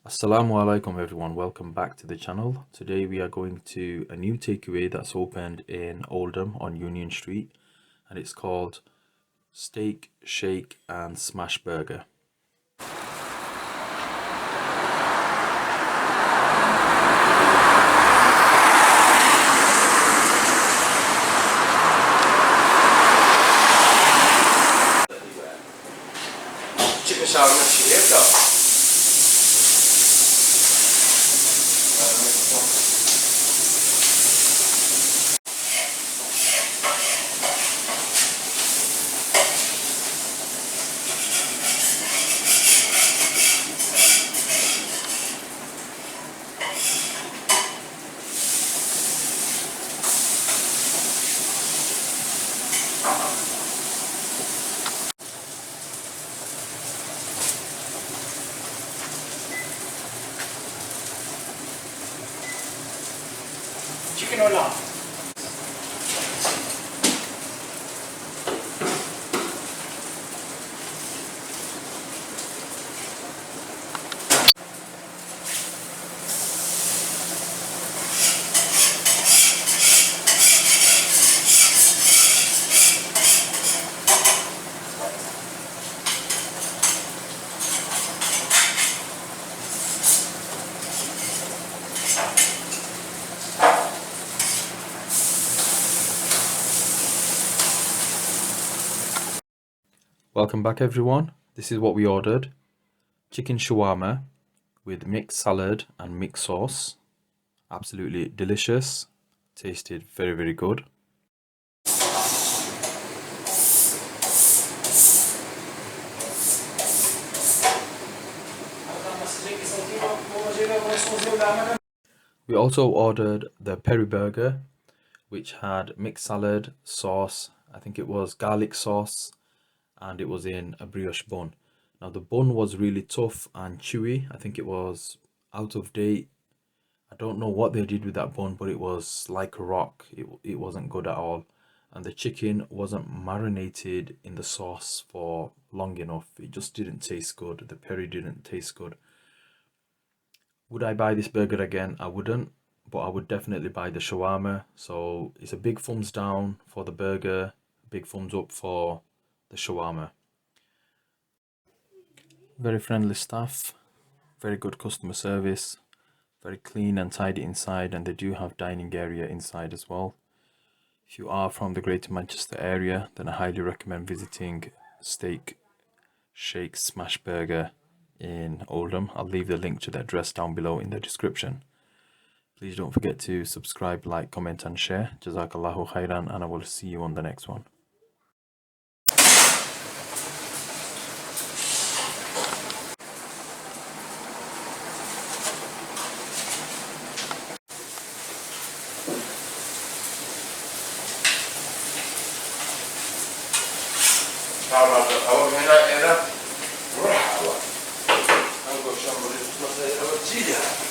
Assalamu alaikum everyone, welcome back to the channel. Today we are going to a new takeaway that's opened in Oldham on Union Street, and it's called Steak, Shake and Smash Burger. Chicken shawarma şuraya. Chicken or not? Welcome back everyone. This is what we ordered. Chicken shawarma with mixed salad and mixed sauce. Absolutely delicious. Tasted very good. We also ordered the peri burger, which had mixed salad, sauce, I think it was garlic sauce, and it was in a brioche bun. Now the bun was really tough and chewy. I think it was out of date. I don't know what they did with that bun, but it was like a rock. It wasn't good at all. And the chicken wasn't marinated in the sauce for long enough. It just didn't taste good. The peri didn't taste good. Would I buy this burger again? I wouldn't, but I would definitely buy the shawarma. So it's a big thumbs down for the burger, big thumbs up for the shawarma. Very friendly staff, very good customer service, very clean and tidy inside, and they do have dining area inside as well. If you are from the Greater Manchester area, then I highly recommend visiting Steak, Shake, Smash Burger in Oldham. I'll leave the link to the address down below in the description. Please don't forget to subscribe, like, comment and share. Jazakallahu khairan, and I will see you on the next one. Tamam, ama hena roh hawa. Ango shambo ni tutmasai hawa chija.